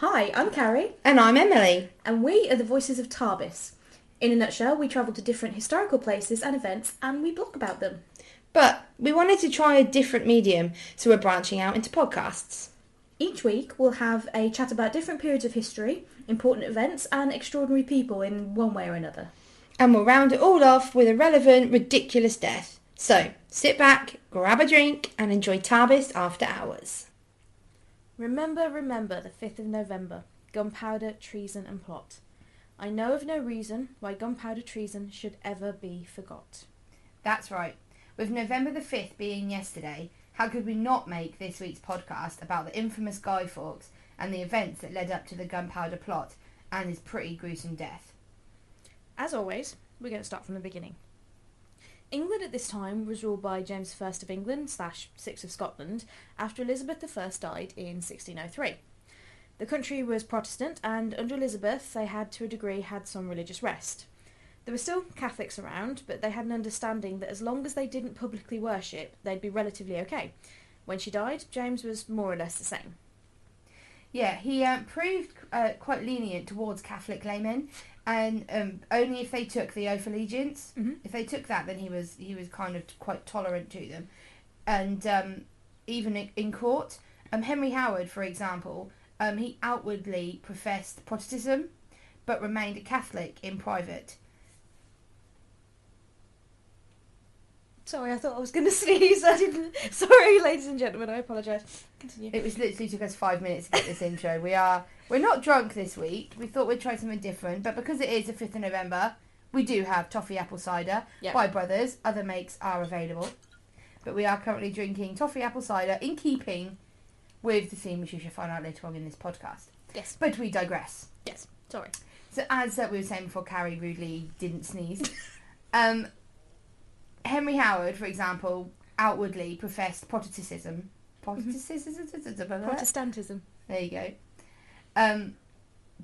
Hi, I'm Carrie. And I'm Emily. And we are the voices of Tarbis. In a nutshell, we travel to different historical places and events and we blog about them. But we wanted to try a different medium, so we're branching out into podcasts. Each week we'll have a chat about different periods of history, important events and extraordinary people in one way or another. And we'll round it all off with a relevant, ridiculous death. So, sit back, grab a drink and enjoy Tarbis After Hours. Remember, the 5th of November. Gunpowder, treason and plot. I know of no reason why gunpowder treason should ever be forgot. That's right. With November the 5th being yesterday, how could we not make this week's podcast about the infamous Guy Fawkes and the events that led up to the Gunpowder Plot and his pretty gruesome death? As always, we're going to start from the beginning. England at this time was ruled by James I of England / 6 of Scotland after Elizabeth I died in 1603. The country was Protestant and under Elizabeth they had to a degree had some religious rest. There were still Catholics around, but they had an understanding that as long as they didn't publicly worship, they'd be relatively okay. When she died, James was more or less the same. Yeah, he proved quite lenient towards Catholic laymen, and only if they took the oath of allegiance. Mm-hmm. If they took that, then he was kind of quite tolerant to them. And even in court, Henry Howard, for example, he outwardly professed Protestantism, but remained a Catholic in private. Sorry, I thought I was going to sneeze. I didn't. Sorry, ladies and gentlemen, I apologise. Continue. It was literally took us 5 minutes to get this intro. We're not drunk this week. We thought we'd try something different, but because it is the 5th of November, we do have toffee apple cider by Brothers. Other makes are available, but we are currently drinking toffee apple cider in keeping with the theme, which you should find out later on in this podcast. Yes, but we digress. Yes, sorry. So as we were saying before, Carrie rudely didn't sneeze. Henry Howard, for example, outwardly professed Protestantism. Protestantism. There you go.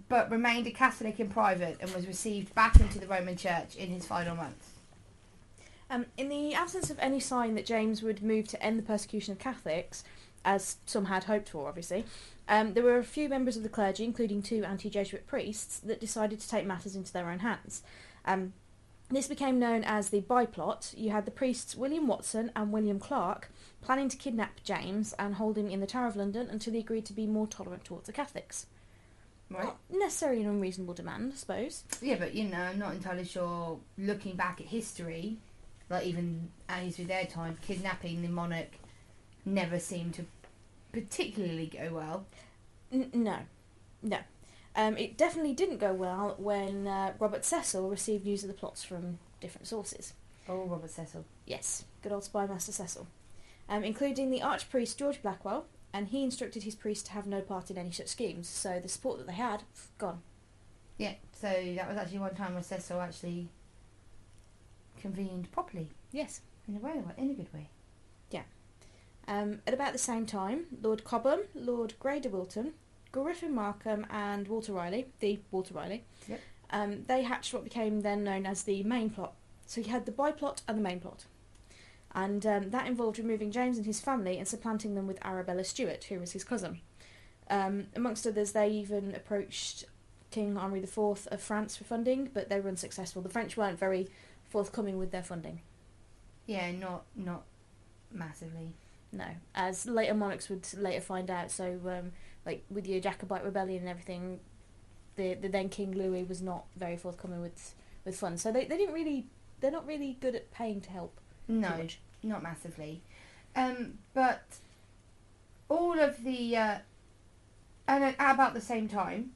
But remained a Catholic in private and was received back into the Roman Church in his final months. In the absence of any sign that James would move to end the persecution of Catholics, as some had hoped for, obviously, there were a few members of the clergy, including 2 anti-Jesuit priests, that decided to take matters into their own hands. This became known as the Plot. You had the priests William Watson and William Clark planning to kidnap James and hold him in the Tower of London until he agreed to be more tolerant towards the Catholics. Right. Not necessarily an unreasonable demand, I suppose. Yeah, but I'm not entirely sure, looking back at history, like even at history their time, kidnapping the monarch never seemed to particularly go well. No. It definitely didn't go well when Robert Cecil received news of the plots from different sources. Oh, Robert Cecil. Yes, good old spy master Cecil. Including the archpriest George Blackwell, and he instructed his priests to have no part in any such schemes, so the support that they had, gone. Yeah, so that was actually one time where Cecil actually convened properly. Yes. In a good way. Yeah. At about the same time, Lord Cobham, Lord Grey de Wilton, Griffin Markham and Walter Riley, Yep. They hatched what became then known as the main plot. So you had the Plot and the main plot. And that involved removing James and his family and supplanting them with Arabella Stuart, who was his cousin. Amongst others, they even approached King Henry IV of France for funding, but they were unsuccessful. The French weren't very forthcoming with their funding. Yeah, not massively. No, as later monarchs would later find out. So, like with your Jacobite rebellion and everything, the then King Louis was not very forthcoming with funds. So they're not really good at paying to help. No, not massively. But all of the and at about the same time,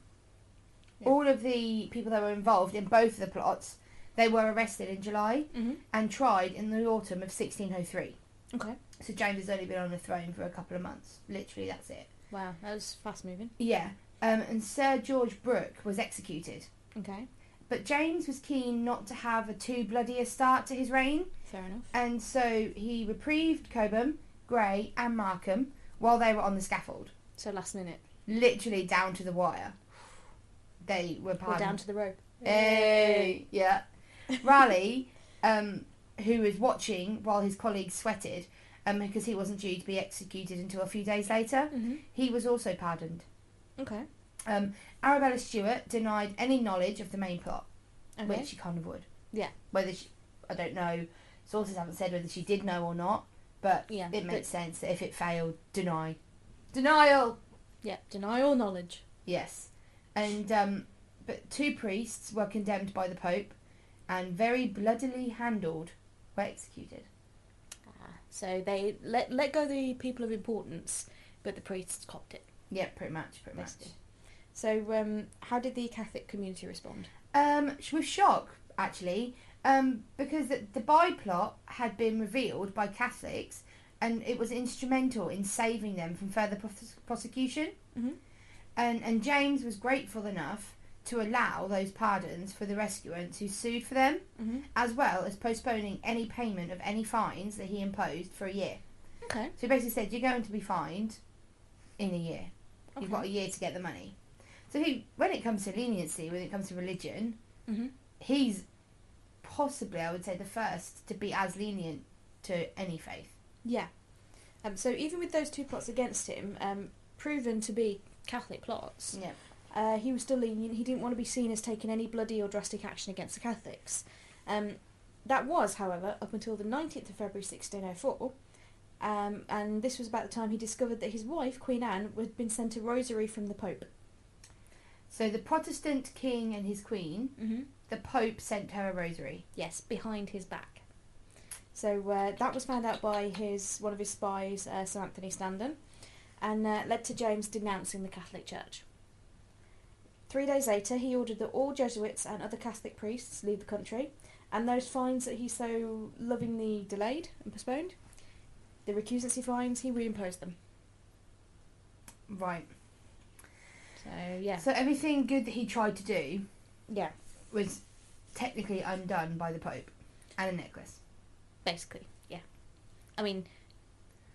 all of the people that were involved in both of the plots, they were arrested in July and tried in the autumn of 1603. Okay. So James has only been on the throne for a couple of months. Literally, that's it. Wow, that was fast moving. Yeah. And Sir George Brooke was executed. Okay. But James was keen not to have a too bloody a start to his reign. Fair enough. And so he reprieved Cobham, Grey and Markham while they were on the scaffold. So last minute. Literally down to the wire. They were pardoned. Or down to the rope. Hey! Yeah. Raleigh, who was watching while his colleagues sweated, because he wasn't due to be executed until a few days later, he was also pardoned. Okay. Arabella Stewart denied any knowledge of the main plot, which she kind of would. Yeah. Whether she, I don't know, sources haven't said whether she did know or not, but it makes sense that if it failed, denial. Yeah, denial knowledge. Yes. And, but 2 priests were condemned by the Pope and very bloodily handled were executed. So they let go the people of importance, but the priests copped it. Yeah, pretty much. So how did the Catholic community respond? With shock, actually, because the Bi-plot had been revealed by Catholics and it was instrumental in saving them from further prosecution. Mm-hmm. And James was grateful enough to allow those pardons for the rescuants who sued for them, as well as postponing any payment of any fines that he imposed for a year. Okay. So he basically said, you're going to be fined in a year. Okay. You've got a year to get the money. So when it comes to leniency, when it comes to religion, he's possibly, I would say, the first to be as lenient to any faith. Yeah. So even with those 2 plots against him, proven to be Catholic plots, he was still lenient. He didn't want to be seen as taking any bloody or drastic action against the Catholics. That was, however, up until the 19th of February 1604, and this was about the time he discovered that his wife, Queen Anne, had been sent a rosary from the Pope. So the Protestant king and his queen, the Pope sent her a rosary. Yes, behind his back. So that was found out by one of his spies, Sir Anthony Standen, and led to James denouncing the Catholic Church. 3 days later, he ordered that all Jesuits and other Catholic priests leave the country, and those fines that he so lovingly delayed and postponed, the recusancy fines, he reimposed them. Right. So, yeah. So everything good that he tried to do was technically undone by the Pope. And a necklace. Basically, yeah. I mean,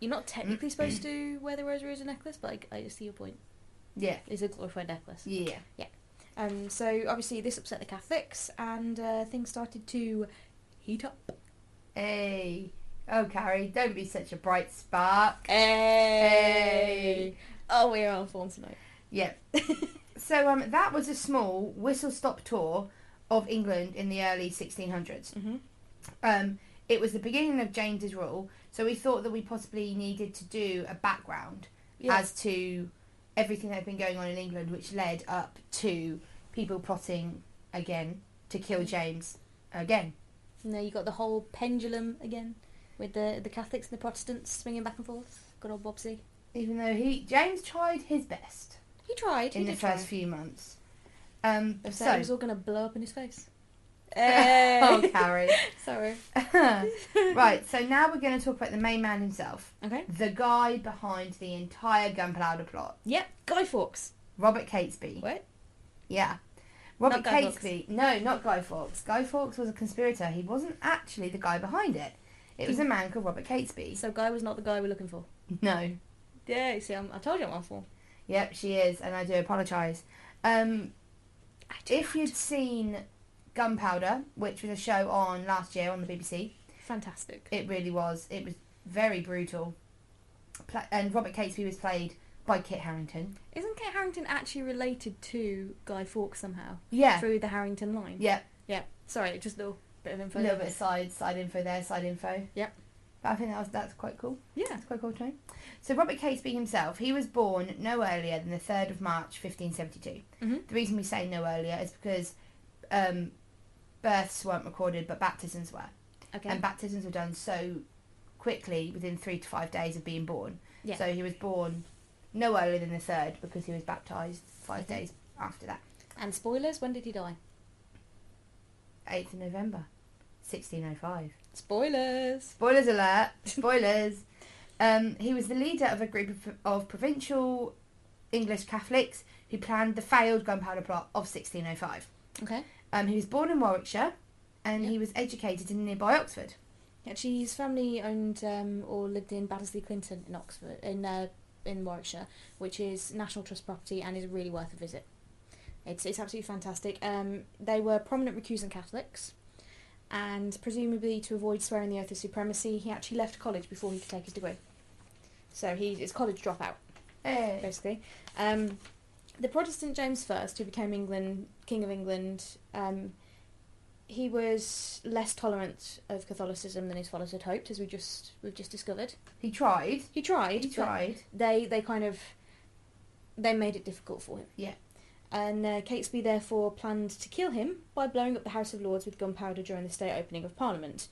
you're not technically supposed to wear the rosary as a necklace, but I see your point. Yeah. It's a glorified necklace. Yeah. Yeah. So, obviously, this upset the Catholics, and things started to heat up. Hey. Oh, Carrie, don't be such a bright spark. Hey. Oh, we're on form tonight. Yeah. So, that was a small whistle-stop tour of England in the early 1600s. It was the beginning of James's rule, so we thought that we possibly needed to do a background as to everything that had been going on in England, which led up to people plotting again to kill James again. And there you got the whole pendulum again, with the Catholics and the Protestants swinging back and forth. Good old Bobsy. Even though James tried his best. He tried. In the first few months. So it was all going to blow up in his face. Oh, Carrie. Sorry. Right, so now we're going to talk about the main man himself. Okay. The guy behind the entire Gunpowder Plot. Yep, Guy Fawkes. Robert Catesby. What? Yeah. Robert Not Guy Catesby. No, not Guy Fawkes. Guy Fawkes was a conspirator. He wasn't actually the guy behind it. It was a man called Robert Catesby. So Guy was not the guy we're looking for? No. Yeah, you see, I told you I'm on form. Yep, she is, and I do apologise. If you'd seen Gunpowder, which was a show on last year on the BBC. Fantastic. It really was. It was very brutal. And Robert Catesby was played by Kit Harington. Isn't Kit Harington actually related to Guy Fawkes somehow? Yeah. Through the Harrington line? Yeah. Yeah. Sorry, just a little bit of info. A little bit of side info there, side info. Yep. But I think that's quite cool. Yeah. That's quite cool to know. So Robert Catesby himself, he was born no earlier than the 3rd of March 1572. The reason we say no earlier is because births weren't recorded, but baptisms were. Okay. And baptisms were done so quickly, within 3 to 5 days of being born. Yeah. So he was born no earlier than the 3rd because he was baptised 5 days after that. And spoilers, when did he die? 8th of November, 1605. Spoilers! Spoilers alert! Spoilers! He was the leader of a group of provincial English Catholics who planned the failed Gunpowder Plot of 1605. Okay. He was born in Warwickshire and he was educated in nearby Oxford. Actually, his family owned or lived in Baddesley Clinton in Oxford, in Warwickshire, which is National Trust property and is really worth a visit. It's absolutely fantastic. They were prominent recusant Catholics, and presumably to avoid swearing the oath of supremacy, he actually left college before he could take his degree. So he's college dropout, basically. The Protestant James I, who became King of England, he was less tolerant of Catholicism than his followers had hoped, as we've just discovered. He tried. They made it difficult for him. Yeah. And Catesby therefore planned to kill him by blowing up the House of Lords with gunpowder during the state opening of Parliament.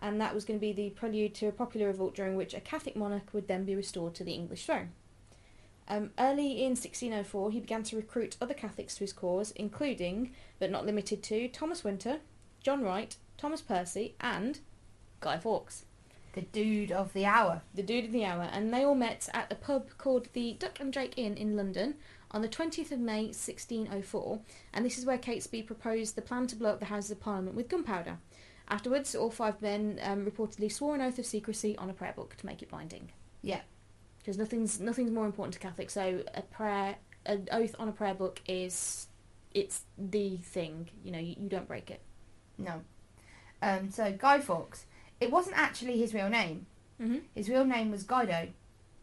And that was going to be the prelude to a popular revolt during which a Catholic monarch would then be restored to the English throne. Early in 1604, he began to recruit other Catholics to his cause, including, but not limited to, Thomas Winter, John Wright, Thomas Percy, and Guy Fawkes. The dude of the hour. And they all met at a pub called the Duck and Drake Inn in London on the 20th of May 1604, and this is where Catesby proposed the plan to blow up the Houses of Parliament with gunpowder. Afterwards, all 5 men reportedly swore an oath of secrecy on a prayer book to make it binding. Yeah. Because nothing's more important to Catholics, so an oath on a prayer book it's the thing, you don't break it. No. So Guy Fawkes, it wasn't actually his real name. Mm-hmm. His real name was Guido.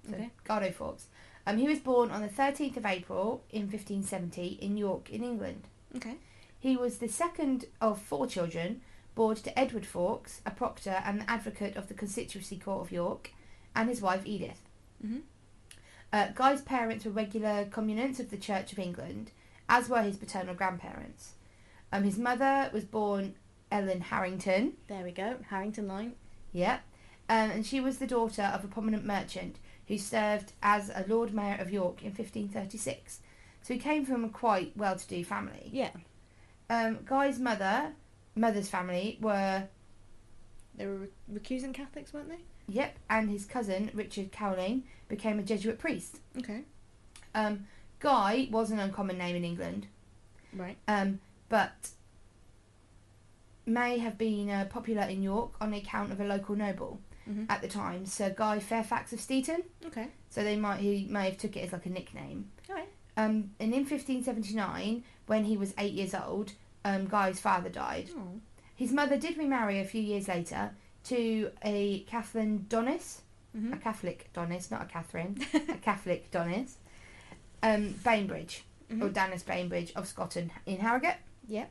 So okay. Guido Fawkes. He was born on the 13th of April in 1570 in York in England. Okay. He was the second of 4 children, born to Edward Fawkes, a proctor and the advocate of the Constituency Court of York, and his wife Edith. Mm-hmm. Guy's parents were regular communiants of the Church of England, as were his paternal grandparents. His mother was born Ellen Harrington. There we go, Harrington line. Yeah. And she was the daughter of a prominent merchant who served as a Lord Mayor of York in 1536. So he came from a quite well-to-do family. Yeah. Guy's mother's family were... They were recusant Catholics, weren't they? Yep, and his cousin, Richard Cowling, became a Jesuit priest. Okay. Guy was an uncommon name in England. Right. But may have been popular in York on account of a local noble at the time, Sir Guy Fairfax of Steeton. Okay. So he may have took it as like a nickname. Alright. And in 1579, when he was 8 years old, Guy's father died. Oh. His mother did remarry a few years later to a Catherine Donis, a Catholic Donis, not a Catherine, a Catholic Donis, Bainbridge, or Danis Bainbridge of Scotland in Harrogate. Yep.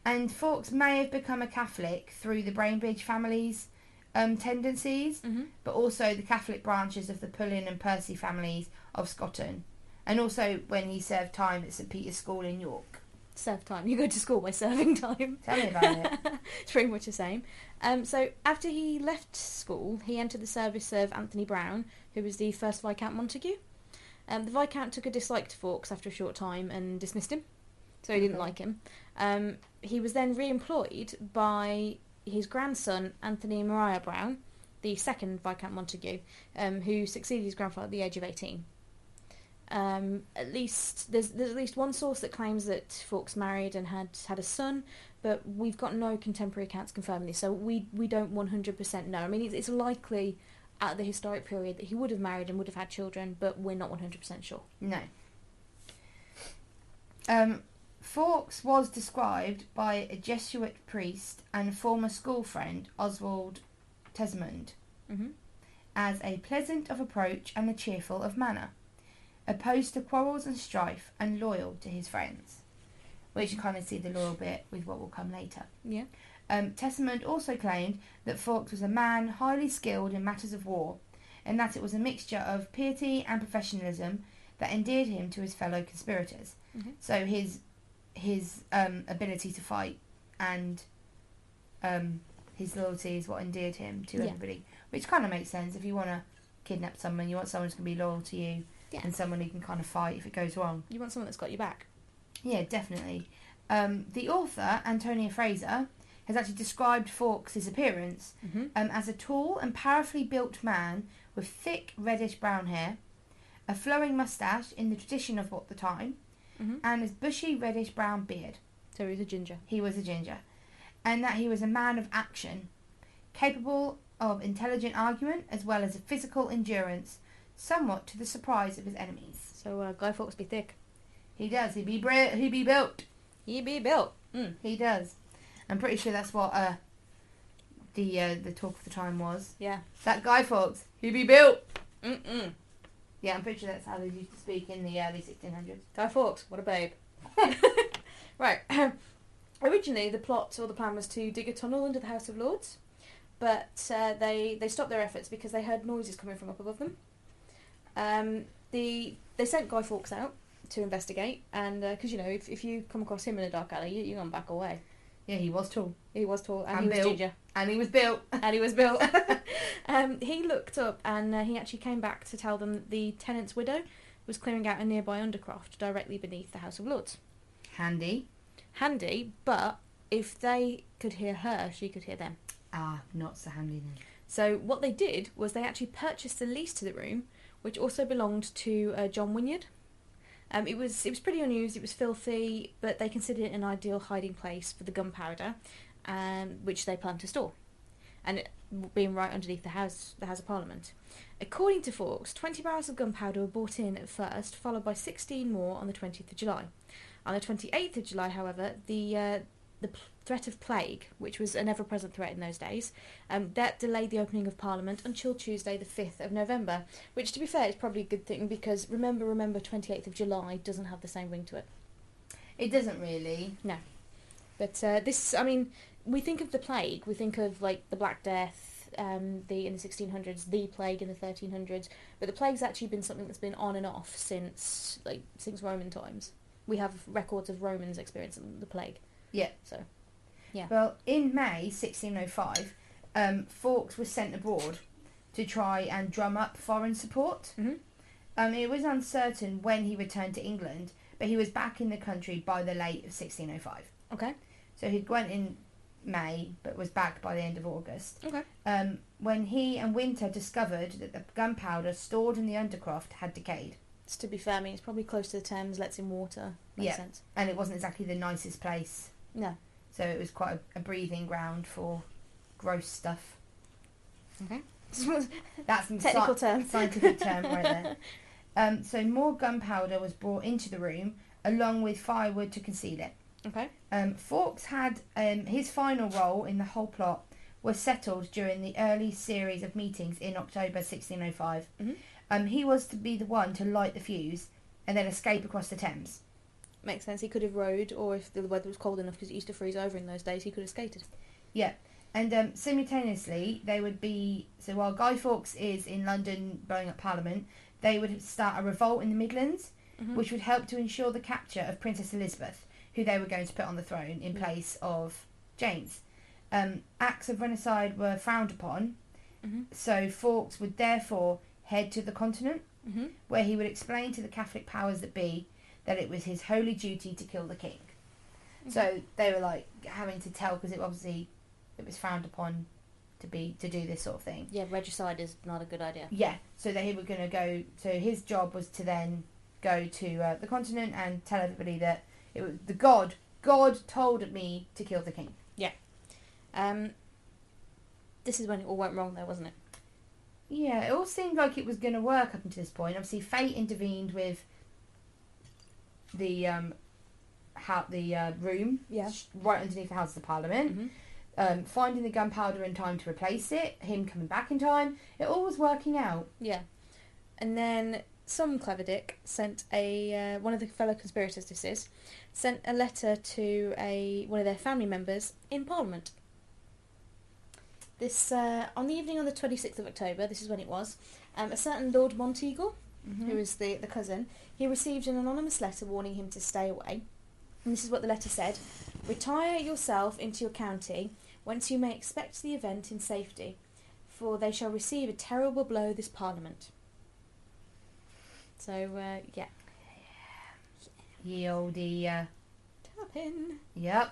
And Fawkes may have become a Catholic through the Bainbridge family's tendencies, but also the Catholic branches of the Pullen and Percy families of Scotland, and also when he served time at St Peter's School in York. Serve time. You go to school by serving time. Tell me about it. It's pretty much the same. So after he left school, he entered the service of Anthony Browne, who was the first Viscount Montague. The Viscount took a dislike to Fawkes after a short time and dismissed him, so he didn't like him. He was then re-employed by his grandson, Anthony and Maria Browne, the second Viscount Montague, who succeeded his grandfather at the age of 18. There's at least one source that claims that Fawkes married and had a son, but we've got no contemporary accounts confirming this, so we don't 100% know. I mean, it's likely at the historic period that he would have married and would have had children, but we're not 100% sure. No. Fawkes was described by a Jesuit priest and former school friend, Oswald Tesmond, as a pleasant of approach and a cheerful of manner, opposed to quarrels and strife, and loyal to his friends. Which you kind of see the loyal bit with what will come later. Yeah. Tesmond also claimed that Fawkes was a man highly skilled in matters of war, and that it was a mixture of piety and professionalism that endeared him to his fellow conspirators. So his ability to fight and his loyalty is what endeared him to everybody, which kind of makes sense. If you want to kidnap someone, you want someone who's going to be loyal to you, and someone who can kind of fight if it goes wrong. You want someone that's got your back. Yeah, definitely. The author, Antonia Fraser, has actually described Fawkes' appearance as a tall and powerfully built man with thick reddish-brown hair, a flowing moustache in the tradition of the time, and his bushy reddish-brown beard. So he was a ginger. He was a ginger. And that he was a man of action, capable of intelligent argument as well as a physical endurance, somewhat to the surprise of his enemies. So Guy Fawkes be thick. He does. He be built. He be built. He does. I'm pretty sure that's what the talk of the time was. Yeah. That Guy Fawkes, he be built. Yeah, I'm pretty sure that's how they used to speak in the early 1600s. Guy Fawkes, what a babe. Right. Originally, the plot or the plan was to dig a tunnel under the House of Lords, but they stopped their efforts because they heard noises coming from up above them. They sent Guy Fawkes out to investigate, and because if you come across him in a dark alley, you're gonna back away. Yeah, he was tall. He was tall, and And he was built. ginger, And he was built. and he was built. He looked up, and he actually came back to tell them that the tenant's widow was clearing out a nearby undercroft directly beneath the House of Lords. Handy. Handy, but if they could hear her, she could hear them. Ah, not so handy then. So what they did was they actually purchased the lease to the room, which also belonged to John Wynyard. It was pretty unused, it was filthy, but they considered it an ideal hiding place for the gunpowder, which they planned to store, and it being right underneath the House of Parliament. According to Fawkes, 20 barrels of gunpowder were brought in at first, followed by 16 more on the 20th of July. On the 28th of July, however, the threat of plague, which was an ever-present threat in those days, that delayed the opening of Parliament until Tuesday the 5th of November, which, to be fair, is probably a good thing because, remember, 28th of July doesn't have the same ring to it. It doesn't really. No. But we think of the plague, we think of, like, the Black Death in the 1600s, the plague in the 1300s, but the plague's actually been something that's been on and off since Roman times. We have records of Romans experiencing the plague. Yeah. So, yeah. Well, in May 1605, Fawkes was sent abroad to try and drum up foreign support. Mm-hmm. It was uncertain when he returned to England, but he was back in the country by the late of 1605. Okay. So he went in May, but was back by the end of August. Okay. When he and Winter discovered that the gunpowder stored in the undercroft had decayed. To be fair, it's probably close to the Thames, lets in water. Makes sense. And it wasn't exactly the nicest place. No. So it was quite a breathing ground for gross stuff. Okay. That's a technical term. Scientific term right there. So more gunpowder was brought into the room along with firewood to conceal it. Okay. Fawkes had his final role in the whole plot was settled during the early series of meetings in October 1605. Mm-hmm. He was to be the one to light the fuse and then escape across the Thames. Makes sense. He could have rowed, or if the weather was cold enough because it used to freeze over in those days, he could have skated. Yeah. And simultaneously, they would be... So while Guy Fawkes is in London blowing up Parliament, they would start a revolt in the Midlands, mm-hmm. which would help to ensure the capture of Princess Elizabeth, who they were going to put on the throne in place of James. Acts of regicide were frowned upon, mm-hmm. so Fawkes would therefore head to the continent, mm-hmm. where he would explain to the Catholic powers that be that it was his holy duty to kill the king. Mm-hmm. So they were like having to tell, because it was frowned upon to do this sort of thing. Yeah, regicide is not a good idea. Yeah, so that he were going to go. So his job was to then go to the continent and tell everybody that it was the God told me to kill the king. Yeah. This is when it all went wrong, though, wasn't it? Yeah, it all seemed like it was going to work up until this point. Obviously, fate intervened with the room, right underneath the House of Parliament. Mm-hmm. Finding the gunpowder in time to replace it, him coming back in time, it all was working out. Yeah, and then some clever dick sent one of the fellow conspirators. Sent a letter to one of their family members in Parliament. This on the evening on the 26th of October. This is when it was. A certain Lord Monteagle, Mm-hmm. who is the cousin, he received an anonymous letter warning him to stay away. And this is what the letter said: "Retire yourself into your county, whence you may expect the event in safety, for they shall receive a terrible blow this Parliament." So, yeah. Ye olde, Tapping. Yep.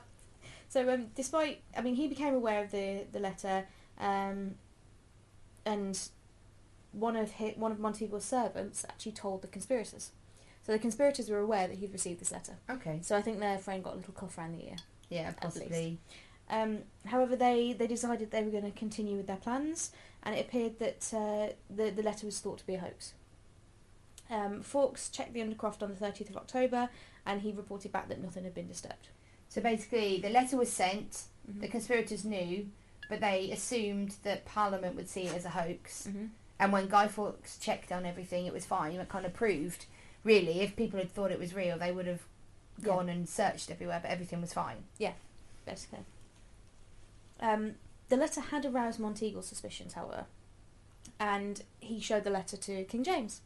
So, despite... he became aware of the letter, and one of Monteagle's servants actually told the conspirators. So the conspirators were aware that he'd received this letter. Okay. So I think their friend got a little cuff around the ear. Yeah, possibly. However, they decided they were going to continue with their plans, and it appeared that the letter was thought to be a hoax. Fawkes checked the undercroft on the 30th of October, and he reported back that nothing had been disturbed. So basically, the letter was sent, Mm-hmm. the conspirators knew, but they assumed that Parliament would see it as a hoax, Mm-hmm. And when Guy Fawkes checked on everything, it was fine. It kind of proved, really, if people had thought it was real, they would have gone and searched everywhere, but everything was fine. Yeah, basically. The letter had aroused Monteagle's suspicions, however, and he showed the letter to King James.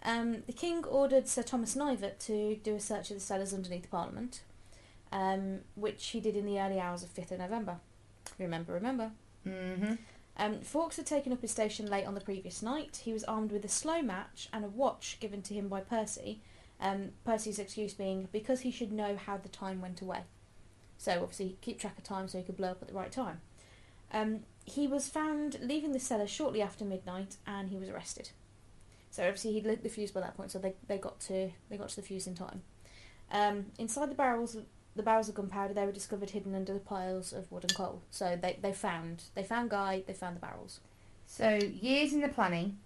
The king ordered Sir Thomas Knivett to do a search of the cellars underneath Parliament, which he did in the early hours of 5th of November. Remember. Mm-hmm. Fawkes had taken up his station late on the previous night. He was armed with a slow match and a watch given to him by Percy. Percy's excuse being because he should know how the time went away. So obviously keep track of time so he could blow up at the right time. He was found leaving the cellar shortly after midnight and he was arrested. So obviously he'd lit the fuse by that point, so they got to the fuse in time. Inside the barrels of gunpowder, they were discovered hidden under the piles of wood and coal. So they found Guy, they found the barrels. So years in the planning,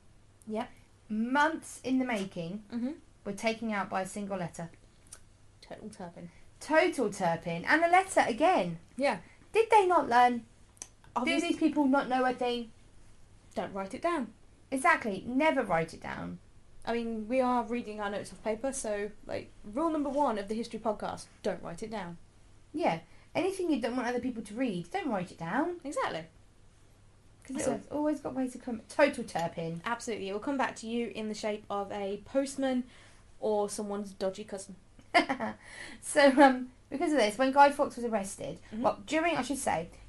yeah, months in the making, mm-hmm. were taken out by a single letter. Total turpin, and a letter again. Yeah. Did they not learn? Obviously, do these people not know a thing? Don't write it down. Exactly. Never write it down. I mean, we are reading our notes off paper, so, rule number 1 of the history podcast, don't write it down. Yeah. Anything you don't want other people to read, don't write it down. Exactly. Because it's always got ways to come... Total turpin. Absolutely. It will come back to you in the shape of a postman or someone's dodgy cousin. So, because of this, when Guy Fawkes was arrested... Mm-hmm.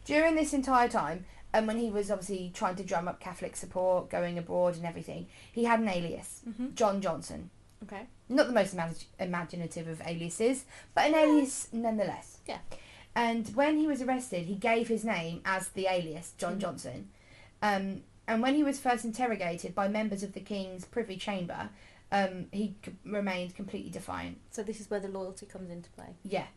During this entire time... And when he was obviously trying to drum up Catholic support, going abroad and everything, he had an alias, mm-hmm. John Johnson. Okay. Not the most imaginative of aliases, but an alias nonetheless. Yeah. And when he was arrested, he gave his name as the alias, John mm-hmm. Johnson. And when he was first interrogated by members of the King's Privy Chamber, he remained completely defiant. So this is where the loyalty comes into play. Yeah.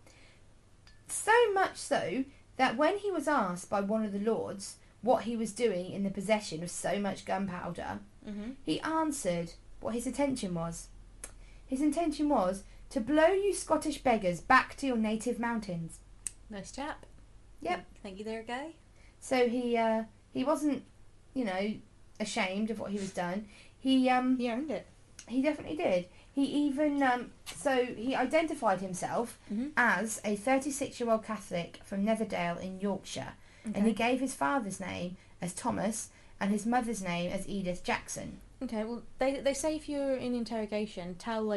So much so that when he was asked by one of the lords what he was doing in the possession of so much gunpowder, mm-hmm. he answered what his intention was. His intention was to blow you Scottish beggars back to your native mountains. Nice chap. Yep. Thank you there, Guy. So he wasn't, ashamed of what he was done. He earned it. He definitely did. He even he identified himself mm-hmm. as a 36-year-old Catholic from Netherdale in Yorkshire. Okay. And he gave his father's name as Thomas and his mother's name as Edith Jackson. Okay, well, they say if you're in interrogation, tell,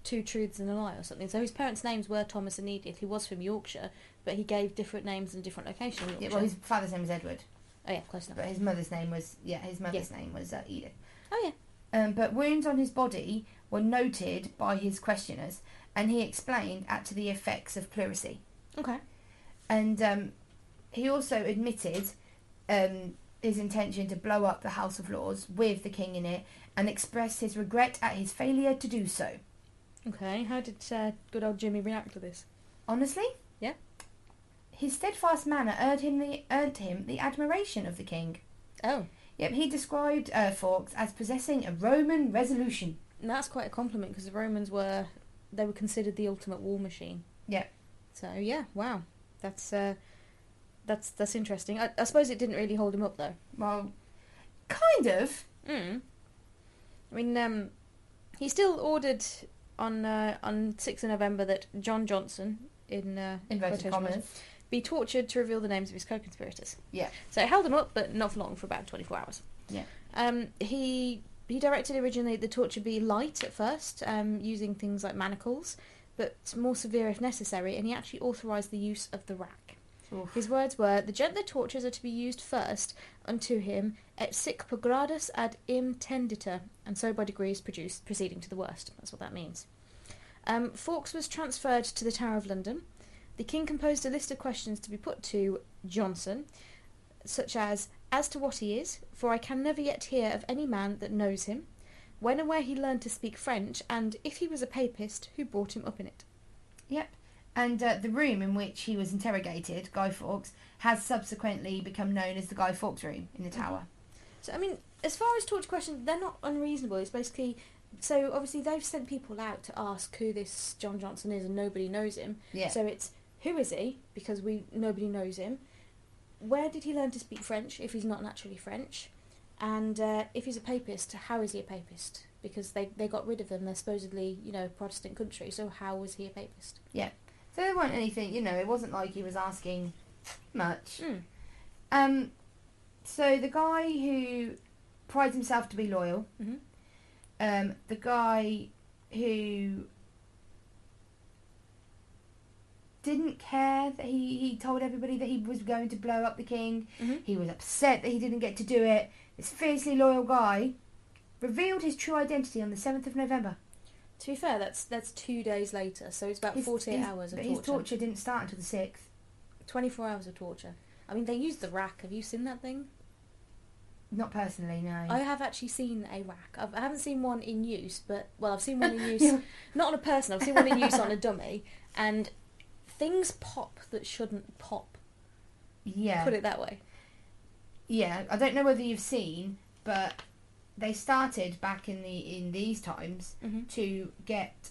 2 truths and a lie or something. So his parents' names were Thomas and Edith. He was from Yorkshire, but he gave different names in different locations in Yorkshire. Yeah, well, his father's name was Edward. Oh, yeah, close enough. But his mother's name was, name was Edith. Oh, yeah. But wounds on his body were noted by his questioners, and he explained to the effects of pleurisy. Okay. And he also admitted his intention to blow up the House of Lords with the king in it, and expressed his regret at his failure to do so. Okay, how did good old Jimmy react to this? Honestly? Yeah. His steadfast manner earned him the admiration of the king. Oh. Yep, he described Fawkes as possessing a Roman resolution. And that's quite a compliment, because the Romans were considered the ultimate war machine. Yeah. So, yeah, wow. That's interesting. I suppose it didn't really hold him up, though. Well, kind of. I mean, he still ordered on 6th of November that John Johnson, in inverted commas, be tortured to reveal the names of his co-conspirators. Yeah. So it held him up, but not for long, for about 24 hours. Yeah. He directed originally the torture be light at first, using things like manacles, but more severe if necessary, and he actually authorised the use of the rack. Oof. His words were, "The gentler tortures are to be used first unto him, et sic per gradus ad im tenditer," and so by degrees proceeding to the worst. That's what that means. Fawkes was transferred to the Tower of London. The king composed a list of questions to be put to Johnson, such as to what he is, for I can never yet hear of any man that knows him, when and where he learned to speak French, and if he was a papist, who brought him up in it. Yep. And the room in which he was interrogated, Guy Fawkes, has subsequently become known as the Guy Fawkes room in the tower. So, I mean, as far as torture questions, they're not unreasonable. It's basically... So, obviously, they've sent people out to ask who this John Johnson is, and nobody knows him. Yeah. So it's, who is he? Because nobody knows him. Where did he learn to speak French, if he's not naturally French? And if he's a papist, how is he a papist? Because they got rid of them. They're supposedly, a Protestant country, so how was he a papist? Yeah. So there weren't anything, it wasn't like he was asking much. So the guy who prides himself to be loyal, the guy who didn't care that he told everybody that he was going to blow up the king. He was upset that he didn't get to do it. This fiercely loyal guy revealed his true identity on the 7th of November. To be fair, that's 2 days later, so it's about 48 hours of torture. But his torture didn't start until the 6th. 24 hours of torture. I mean, they used the rack. Have you seen that thing? Not personally, no. I have actually seen a rack. I haven't seen one in use, but, I've seen one in use, not on a person, I've seen one in use on a dummy, and things pop that shouldn't pop. Yeah. Put it that way. Yeah, I don't know whether you've seen, but they started back in these times to get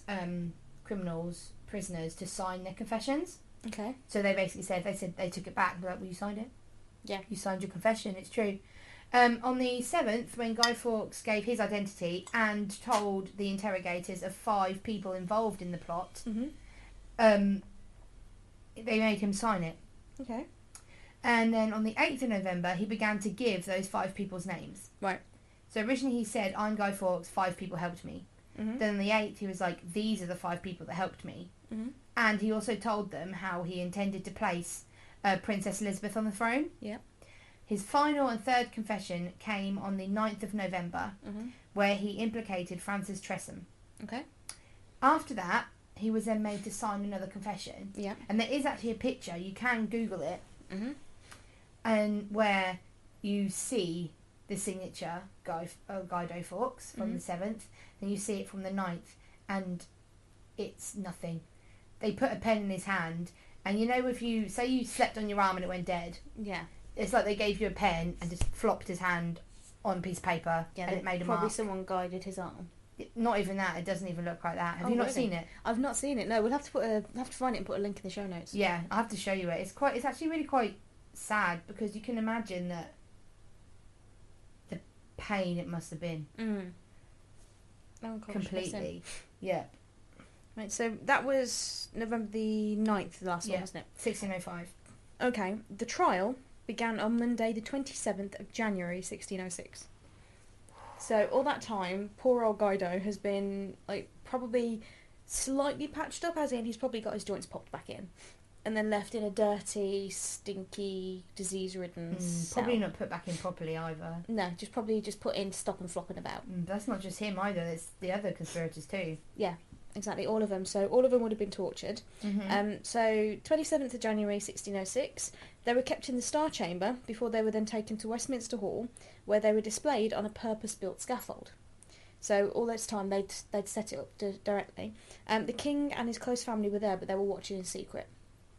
prisoners to sign their confessions. Okay. So they basically said they took it back. They're like, well, you signed it? Yeah. You signed your confession, it's true. On the 7th, when Guy Fawkes gave his identity and told the interrogators of 5 people involved in the plot, they made him sign it. Okay. And then on the 8th of November, he began to give those 5 people's names. Right. So originally he said, I'm Guy Fawkes, 5 people helped me. Then on the 8th, he was like, these are the 5 people that helped me. And he also told them how he intended to place Princess Elizabeth on the throne. Yeah. His final and third confession came on the 9th of November, where he implicated Francis Tresham. Okay. After that, he was then made to sign another confession. Yeah. And there is actually a picture, you can Google it, and where you see the signature, Guy Fawkes, from the 7th, then you see it from the 9th, and it's nothing. They put a pen in his hand, and if you, say you slept on your arm and it went dead. Yeah. It's like they gave you a pen and just flopped his hand on a piece of paper, and it made a mark. Probably someone guided his arm. Not even that. It doesn't even look like that. Have you not seen it? I've not seen it. No, we'll have to find it and put a link in the show notes. Yeah, I'll have to show you it. It's actually really quite sad, because you can imagine that the pain it must have been. Oh, gosh, completely. Yeah. Right, so that was November the 9th, the last one, wasn't it? 1605. Okay, the trial began on Monday the 27th of January 1606. So all that time, poor old Guido has been probably slightly patched up, as in he's probably got his joints popped back in, and then left in a dirty, stinky, disease-ridden cell. Probably not put back in properly either. No, probably put in to stop him flopping about. That's not just him either, it's the other conspirators too. Yeah, exactly, all of them. So all of them would have been tortured. So 27th of January 1606, they were kept in the Star Chamber before they were then taken to Westminster Hall, where they were displayed on a purpose-built scaffold. So all this time they'd set it up directly. The king and his close family were there, but they were watching in secret,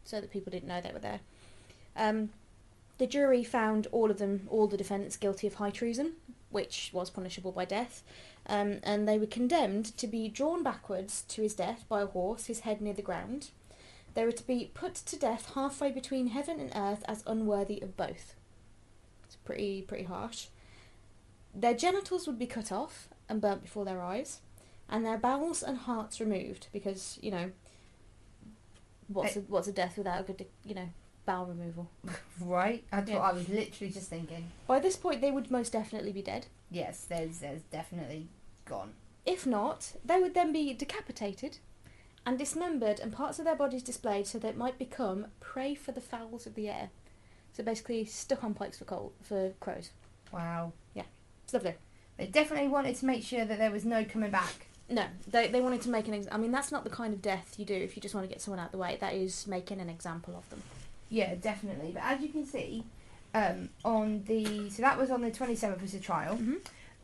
so that people didn't know they were there. The jury found all the defendants guilty of high treason, which was punishable by death, and they were condemned to be drawn backwards to his death by a horse, his head near the ground. They were to be put to death halfway between heaven and earth as unworthy of both. It's pretty harsh. Their genitals would be cut off and burnt before their eyes, and their bowels and hearts removed, because, what's a death without a good, bowel removal? Right? That's what I was literally just thinking. By this point, they would most definitely be dead. Yes, there's definitely gone. If not, they would then be decapitated and dismembered, and parts of their bodies displayed so that it might become prey for the fowls of the air. So basically stuck on pikes for crows. Wow. Yeah, it's lovely. They definitely wanted to make sure that there was no coming back. No, they wanted to make I mean, that's not the kind of death you do if you just want to get someone out of the way. That is making an example of them. Yeah, definitely. But as you can see, so that was on the 27th was the trial.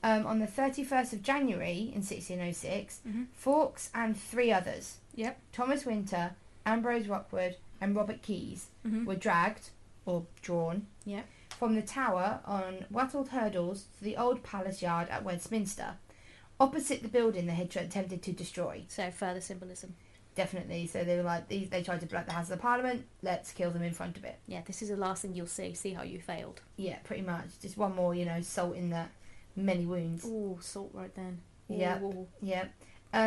On the 31st of January in 1606, Fawkes and 3 others, Thomas Winter, Ambrose Rockwood and Robert Keyes, were dragged, or drawn, from the tower on wattled hurdles to the old palace yard at Westminster, opposite the building they had attempted to destroy. So further symbolism. definitely. So they were like, they tried to block the House of the Parliament. Let's kill them in front of it. Yeah, this is the last thing you'll see. See how you failed. Yeah, pretty much. Just one more, salt in the many wounds. Ooh, salt right then. Yeah, yeah.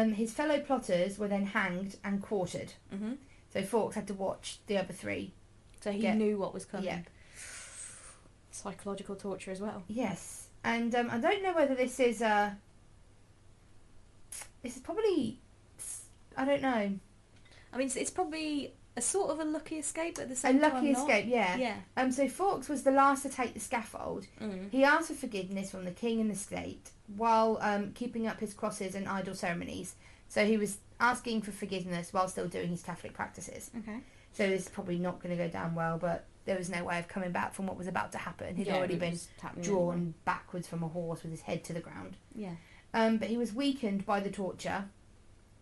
His fellow plotters were then hanged and quartered. Mm-hmm. So Fawkes had to watch the other three. So he knew what was coming. Yeah. Psychological torture as well. Yes, and I don't know whether this is probably, I don't know. I mean, it's probably a sort of a lucky escape at the same time. A lucky escape, yeah. Yeah. So Fawkes was the last to take the scaffold. Mm. He asked for forgiveness from the king and the state while keeping up his crosses and idol ceremonies. So he was asking for forgiveness while still doing his Catholic practices. Okay. So it's probably not going to go down well, but there was no way of coming back from what was about to happen. He'd already been drawn backwards from a horse with his head to the ground. Yeah. But he was weakened by the torture.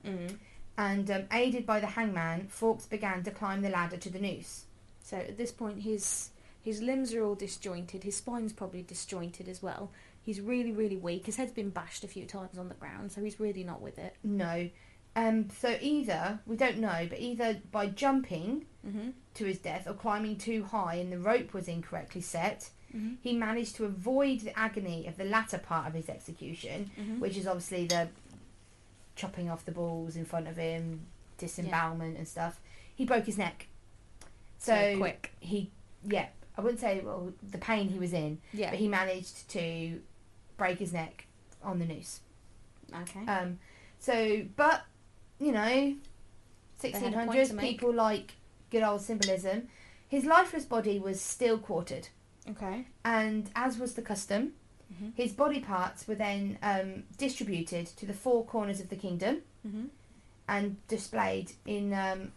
Mm. And aided by the hangman, Fawkes began to climb the ladder to the noose. So at this point, his limbs are all disjointed. His spine's probably disjointed as well. He's really, really weak. His head's been bashed a few times on the ground, so he's really not with it. No. So either, we don't know, but either by jumping to his death or climbing too high and the rope was incorrectly set, he managed to avoid the agony of the latter part of his execution, which is obviously the chopping off the balls in front of him, disembowelment and stuff. He broke his neck. So quick. I wouldn't say the pain he was in, but he managed to break his neck on the noose. Okay. But 1600s, people like good old symbolism. His lifeless body was still quartered. Okay. And as was the custom, his body parts were then distributed to the four corners of the kingdom and displayed in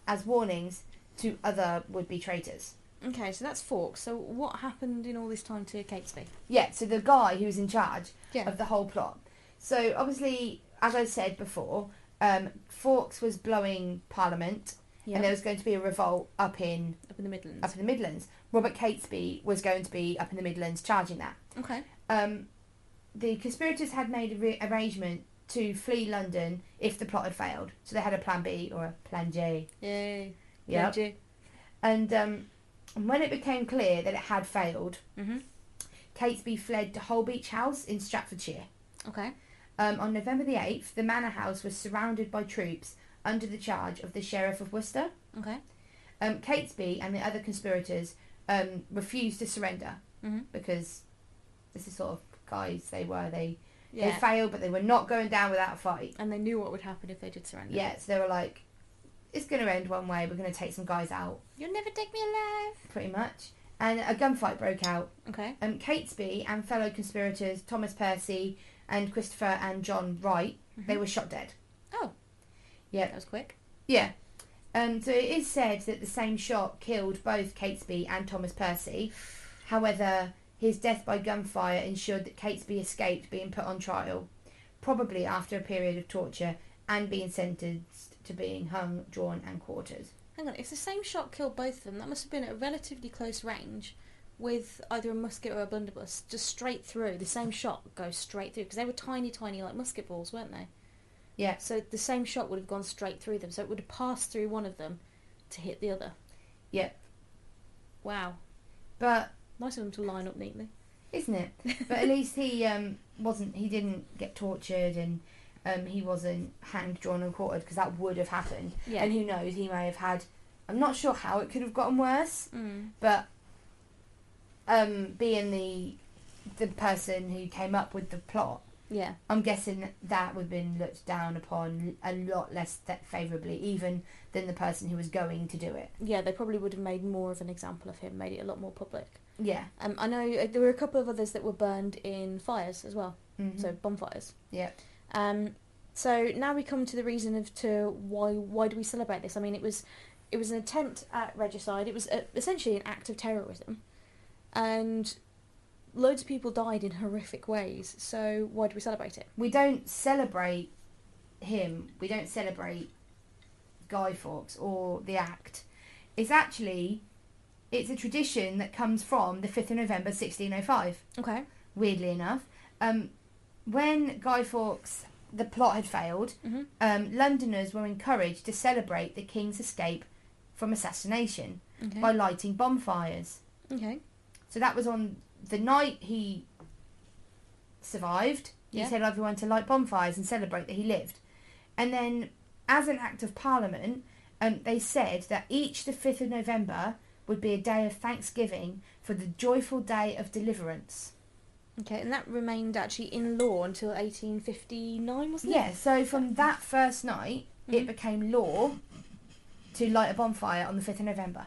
as warnings to other would-be traitors. Okay, so that's Fawkes. So what happened in all this time to Catesby? Yeah, so the guy who was in charge of the whole plot. So obviously, as I said before, Fawkes was blowing Parliament, and there was going to be a revolt up in the Midlands. Up in the Midlands. Robert Catesby was going to be up in the Midlands charging that. Okay. The conspirators had made an arrangement to flee London if the plot had failed. So they had a plan B or a plan J. Yay. Yeah. Plan J. And when it became clear that it had failed, Catesby fled to Holbeach House in Staffordshire. Okay. On November the 8th, the manor house was surrounded by troops under the charge of the Sheriff of Worcester. Okay. Catesby and the other conspirators refused to surrender because this is sort of guys they were. They failed, but they were not going down without a fight. And they knew what would happen if they did surrender. Yeah, so they were like, it's going to end one way. We're going to take some guys out. You'll never take me alive. Pretty much. And a gunfight broke out. Okay. Catesby and fellow conspirators Thomas Percy and Christopher and John Wright, they were shot dead. Oh. Yeah. That was quick. Yeah. So it is said that the same shot killed both Catesby and Thomas Percy. However, his death by gunfire ensured that Catesby escaped being put on trial, probably after a period of torture, and being sentenced to being hung, drawn and quartered. Hang on, if the same shot killed both of them, that must have been at a relatively close range with either a musket or a blunderbuss, just straight through. The same shot goes straight through, because they were tiny, tiny, like musket balls, weren't they? Yeah. So the same shot would have gone straight through them, so it would have passed through one of them to hit the other. Yep. Wow. But nice of them to line up neatly. Isn't it? But at least he didn't get tortured and he wasn't hanged, drawn and quartered, because that would have happened. Yeah. And who knows, he may have had, I'm not sure how it could have gotten worse, but being the person who came up with the plot, yeah, I'm guessing that would have been looked down upon a lot less favourably even than the person who was going to do it. Yeah, they probably would have made more of an example of him, made it a lot more public. Yeah. I know there were a couple of others that were burned in fires as well, so bonfires. Yeah. So now we come to the reason of why do we celebrate this? I mean, it was an attempt at regicide. It was essentially an act of terrorism, and loads of people died in horrific ways. So why do we celebrate it? We don't celebrate him. We don't celebrate Guy Fawkes or the act. It's a tradition that comes from the 5th of November 1605. Okay. Weirdly enough, when Guy Fawkes the plot had failed, Londoners were encouraged to celebrate the king's escape from assassination by lighting bonfires. Okay. So that was on the night he survived. He said everyone to light bonfires and celebrate that he lived. And then, as an act of parliament, they said that each the 5th of November would be a day of thanksgiving for the joyful day of deliverance. Okay, and that remained actually in law until 1859, wasn't it? Yeah, so from that first night, it became law to light a bonfire on the 5th of November.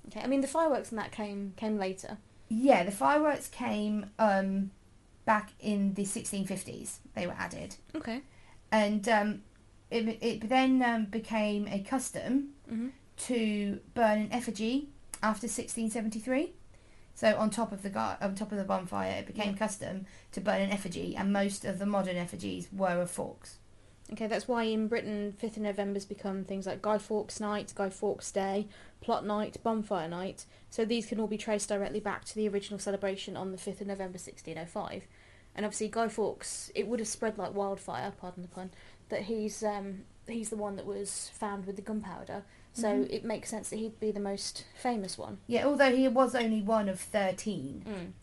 Okay, I mean, the fireworks and that came later. Yeah, the fireworks came back in the 1650s. They were added. Okay. And it then became a custom to burn an effigy after 1673. So on top of the bonfire, it became custom to burn an effigy, and most of the modern effigies were of Fawkes. Okay, that's why in Britain 5th of November's become things like Guy Fawkes Night, Guy Fawkes Day, Plot Night, Bonfire Night. So these can all be traced directly back to the original celebration on the 5th of November 1605. And obviously Guy Fawkes, it would have spread like wildfire, pardon the pun, that he's the one that was found with the gunpowder. So it makes sense that he'd be the most famous one. Yeah, although he was only one of 13,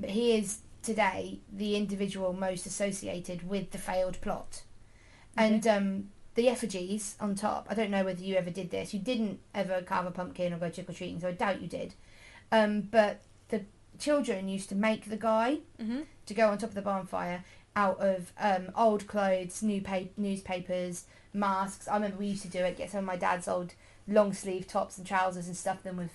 he is today the individual most associated with the failed plot. And the effigies on top, I don't know whether you ever did this. You didn't ever carve a pumpkin or go trick-or-treating, so I doubt you did. But the children used to make the guy to go on top of the bonfire out of old clothes, newspapers, masks. I remember we used to do it, get some of my dad's old long sleeve tops and trousers and stuff them with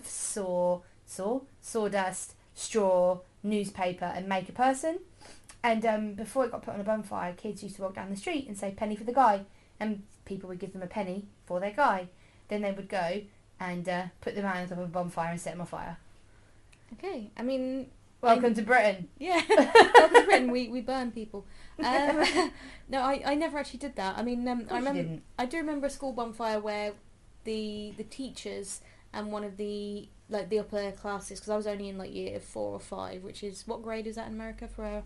sawdust, straw, newspaper and make a person. And before it got put on a bonfire, kids used to walk down the street and say penny for the guy, and people would give them a penny for their guy. Then they would go and put the man on top of a bonfire and set him on fire. Okay, I mean... Welcome to Britain. Yeah, welcome to Britain. We burn people. No, I never actually did that. I mean, I do remember a school bonfire where the teachers and one of the upper classes, because I was only in like year 4 or 5, which is, what grade is that in America for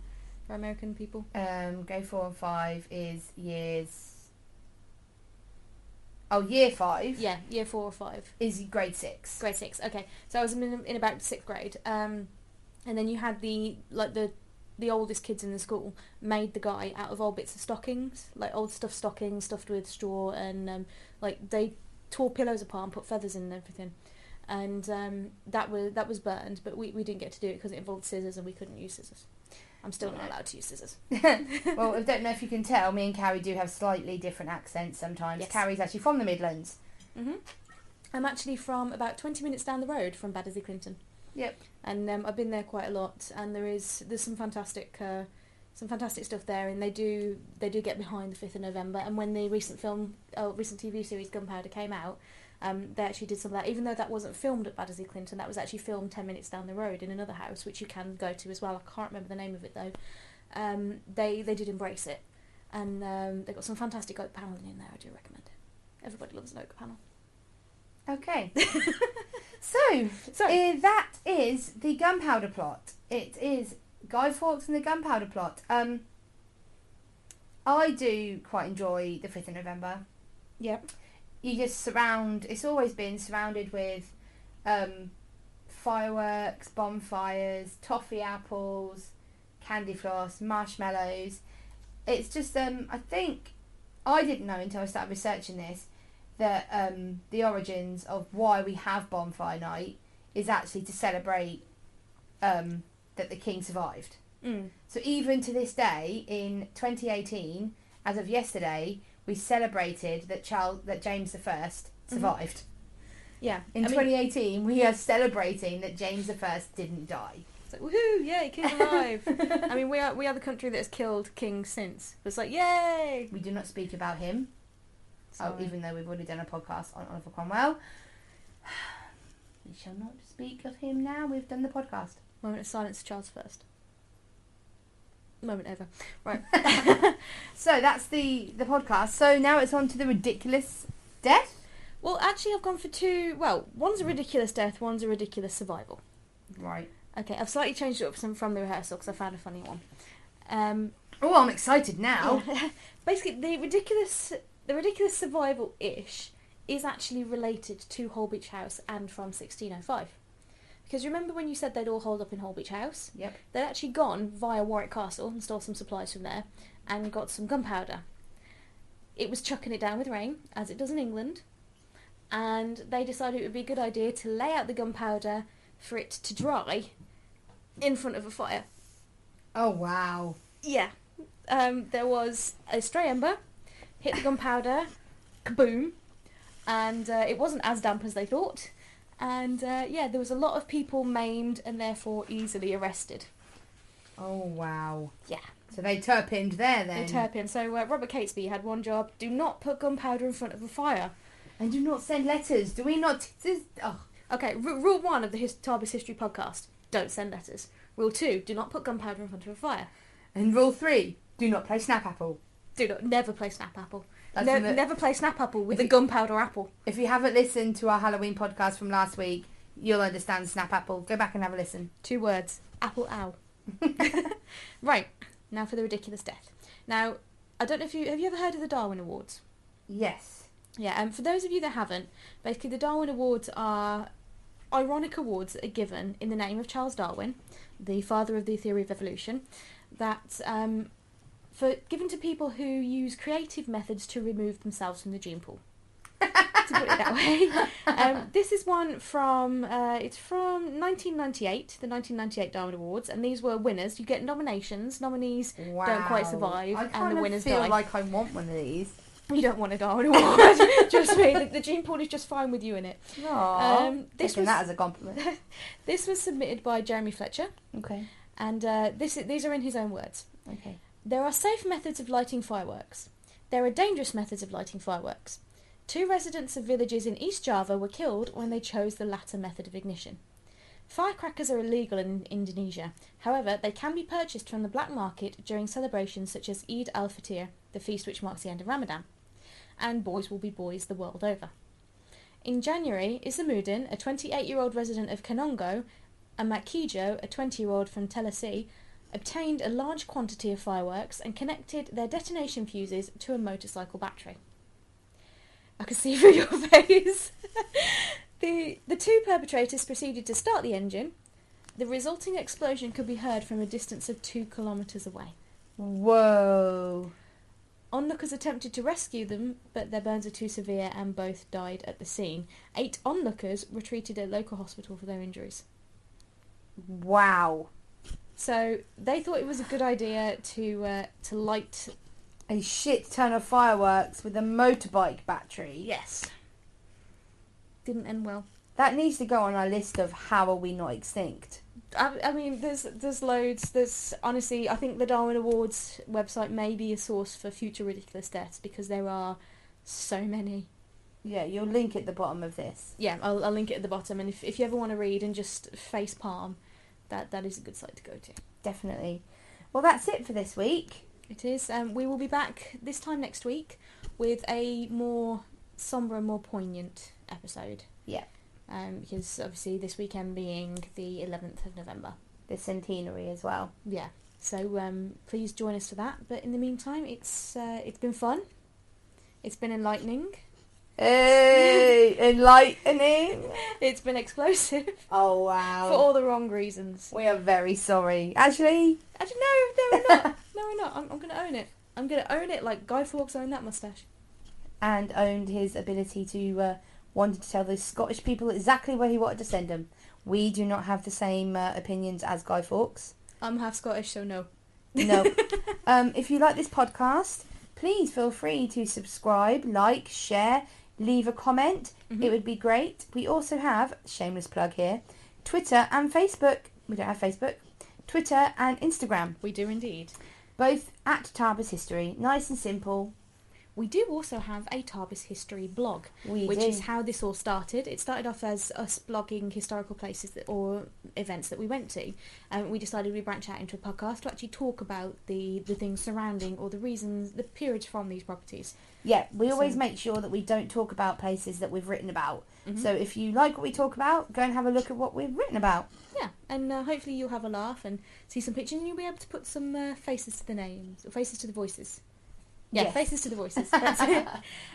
American people? Grade 4 and 5 is year 5. Yeah, year 4 or 5 is grade 6. Grade 6. Okay, so I was in about 6th grade. And then you had the oldest kids in the school made the guy out of old bits of stockings, like old stuffed stockings stuffed with straw, and like they tore pillows apart and put feathers in and everything. And that was burned, but we didn't get to do it because it involved scissors and we couldn't use scissors. I'm still not allowed to use scissors. Well, I don't know if you can tell, me and Carrie do have slightly different accents sometimes. Yes. Carrie's actually from the Midlands. I'm actually from about 20 minutes down the road from Battersea Clinton. Yep. And I've been there quite a lot, and there's some fantastic stuff there, and they do get behind the 5th of November. And when the recent TV series Gunpowder came out, they actually did some of that. Even though that wasn't filmed at Battersea Clinton, that was actually filmed 10 minutes down the road in another house, which you can go to as well. I can't remember the name of it though. They did embrace it, and they got some fantastic oak panelling in there. I do recommend it. Everybody loves an oak panel. Okay. So that is the Gunpowder Plot. It is Guy Fawkes and the Gunpowder Plot. I do quite enjoy the 5th of November. Yep. You just it's always been surrounded with fireworks, bonfires, toffee apples, candy floss, marshmallows. It's just, I think, I didn't know until I started researching this, that the origins of why we have Bonfire Night is actually to celebrate that the king survived. So even to this day, in 2018, as of yesterday, we celebrated that James I survived. Yeah. In 2018, we are celebrating that James I didn't die. It's like, woohoo, yay, king's alive. I mean, we are the country that has killed kings since. It's like, yay! We do not speak about him. Sorry. Oh, even though we've already done a podcast on Oliver Cromwell. We shall not speak of him now. We've done the podcast. Moment of silence, Charles first. Moment over. Right. So that's the podcast. So now it's on to the ridiculous death. Well, actually, I've gone for two. Well, one's a ridiculous death, one's a ridiculous survival. Right. Okay, I've slightly changed it up from the rehearsal because I found a funny one. Oh, I'm excited now. Basically, the ridiculous survival-ish is actually related to Holbeach House and from 1605. Because remember when you said they'd all hold up in Holbeach House? Yep. They'd actually gone via Warwick Castle and stole some supplies from there and got some gunpowder. It was chucking it down with rain, as it does in England, and they decided it would be a good idea to lay out the gunpowder for it to dry in front of a fire. Oh, wow. Yeah. There was a stray ember, hit the gunpowder, kaboom, and it wasn't as damp as they thought. And there was a lot of people maimed and therefore easily arrested. Oh, wow. Yeah. So they turpined there then? They turpined. So Robert Catesby had one job: do not put gunpowder in front of a fire. And do not send letters. Do we not... Oh. Okay, rule 1 of the TARDIS History podcast: don't send letters. Rule 2: do not put gunpowder in front of a fire. And rule 3: do not play Snap Apple. Never play Snap Apple. Never play Snap Apple with a gunpowder apple. If you haven't listened to our Halloween podcast from last week, you'll understand Snap Apple. Go back and have a listen. 2 words: apple ow. Right, now for the ridiculous death. Now, I don't know if have you ever heard of the Darwin Awards? Yes. Yeah, for those of you that haven't, basically the Darwin Awards are ironic awards that are given in the name of Charles Darwin, the father of the theory of evolution, that given to people who use creative methods to remove themselves from the gene pool. To put it that way. This is one from, it's from 1998, the 1998 Darwin Awards, and these were winners. You get nominations, nominees don't quite survive, and the winners die. I feel like I want one of these. You don't want a Darwin Award. Trust me, the gene pool is just fine with you in it. Aww, taking that as a compliment. This was submitted by Jeremy Fletcher. Okay. And these are in his own words. Okay. There are safe methods of lighting fireworks. There are dangerous methods of lighting fireworks. 2 residents of villages in East Java were killed when they chose the latter method of ignition. Firecrackers are illegal in Indonesia. However, they can be purchased from the black market during celebrations such as Eid al-Fitr, the feast which marks the end of Ramadan. And boys will be boys the world over. In January, Isamuddin, a 28-year-old resident of Kanongo, and Makijo, a 20-year-old from Telasi, obtained a large quantity of fireworks and connected their detonation fuses to a motorcycle battery. I can see through your face. The 2 perpetrators proceeded to start the engine. The resulting explosion could be heard from a distance of 2 kilometres away. Whoa. Onlookers attempted to rescue them, but their burns are too severe and both died at the scene. 8 onlookers were treated at a local hospital for their injuries. Wow. So they thought it was a good idea to light a shit ton of fireworks with a motorbike battery. Yes. Didn't end well. That needs to go on our list of how are we not extinct. I mean, there's loads. There's honestly, I think the Darwin Awards website may be a source for future ridiculous deaths because there are so many. Yeah, you'll link at the bottom of this. Yeah, I'll link it at the bottom, and if you ever want to read and just face palm, that is a good site to go to. Definitely. Well, that's it for this week. It is. We will be back this time next week with a more sombre and more poignant episode. Yeah. Because obviously this weekend being the 11th of November. The centenary as well. Yeah. So please join us for that. But in the meantime, it's been fun. It's been enlightening. Hey, enlightening. It's been explosive. Oh, wow. For all the wrong reasons. We are very sorry. Actually, no, we're not. No, we're not. I'm going to own it. I'm going to own it like Guy Fawkes owned that moustache. And owned his ability to wanted to tell those Scottish people exactly where he wanted to send them. We do not have the same opinions as Guy Fawkes. I'm half Scottish, so no. No. If you like this podcast, please feel free to subscribe, like, share, leave a comment. Mm-hmm. It would be great. We also have, shameless plug here, Twitter and Facebook. We don't have Facebook. Twitter and Instagram. We do indeed. Both at TARDIS History. Nice and simple. We do also have a TARDIS History blog, which is how this all started. It started off as us blogging historical places or events that we went to. We decided we'd branch out into a podcast to actually talk about the things surrounding or the reasons, the periods from these properties. Yeah, we always make sure that we don't talk about places that we've written about. Mm-hmm. So if you like what we talk about, go and have a look at what we've written about. Yeah, and hopefully you'll have a laugh and see some pictures, and you'll be able to put some faces to the names, or faces to the voices. Yeah, yes. Faces to the voices. That's it.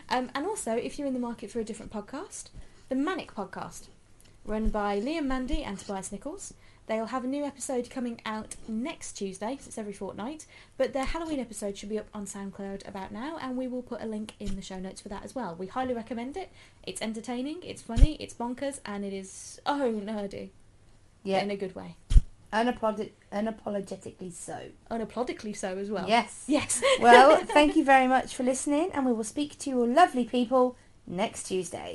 And also, if you're in the market for a different podcast, the ManNic Podcast, run by Liam Mandy and Tobias Nichols. They'll have a new episode coming out next Tuesday, so it's every fortnight, but their Halloween episode should be up on SoundCloud about now, and we will put a link in the show notes for that as well. We highly recommend it. It's entertaining, it's funny, it's bonkers, and it is so nerdy. Yeah. In a good way. Unapologetically so. Unapologetically so as well. Yes. Yes. Well, thank you very much for listening, and we will speak to you lovely people next Tuesday.